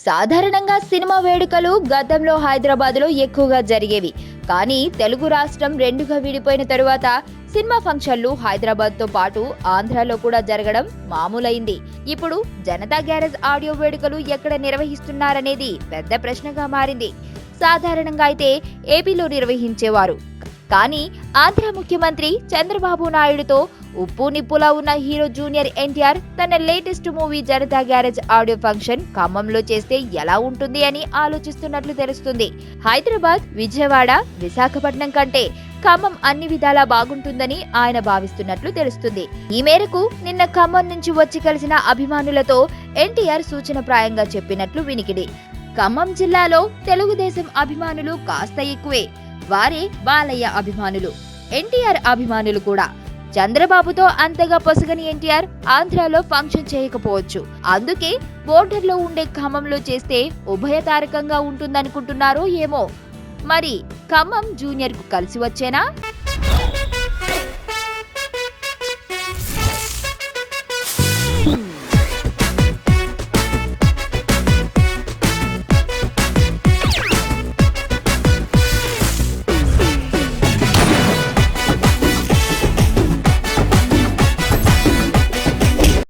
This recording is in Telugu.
సాధారణంగా సినిమా వేడుకలు గతంలో హైదరాబాద్లో ఎక్కువగా జరిగేవి. కానీ తెలుగు రాష్ట్రం రెండుగా విడిపోయిన తరువాత సినిమా ఫంక్షన్లు హైదరాబాద్తో పాటు ఆంధ్రాలో కూడా జరగడం మామూలైంది. ఇప్పుడు జనతా గ్యారేజ్ ఆడియో వేడుకలు ఎక్కడ నిర్వహిస్తున్నారనేది పెద్ద ప్రశ్నగా మారింది. సాధారణంగా అయితే ఏపీలో నిర్వహించేవారు. కానీ ఆంధ్ర ముఖ్యమంత్రి చంద్రబాబు నాయుడుతో ఉప్పు నిప్పులా ఉన్న హీరో జూనియర్ ఎన్టీఆర్ తన latest movie Janata garage audio function ఖమ్మంలో చేస్తే ఎలా ఉంటుంది అని ఆలోచిస్తున్నట్లు తెలుస్తుంది. హైదరాబాద్, విజయవాడ, విశాఖపట్నం కంటే ఖమ్మం అన్ని విధాలా బాగుంటుందని ఆయన భావిస్తున్నట్లు తెలుస్తుంది. ఈ మేరకు నిన్న ఖమ్మం నుంచి వచ్చి కలిసిన అభిమానులతో ఎన్టీఆర్ సూచనప్రాయంగా చెప్పినట్లు వినికిడి. ఖమ్మం జిల్లాలో తెలుగుదేశం అభిమానులు కాస్త ఎక్కువే. వారే బాలయ్య అభిమానులు, ఎన్టీఆర్ అభిమానులు కూడా. చంద్రబాబుతో అంతగా పొసగని ఎన్టీఆర్ ఆంధ్రాలో ఫంక్షన్ చేయకపోవచ్చు. అందుకే బోర్డర్లో ఉండే ఖమ్మంలో చేస్తే ఉభయతారకంగా ఉంటుందనుకుంటున్నారో ఏమో. మరి ఖమ్మం జూనియర్ కు కలిసి వచ్చేనా?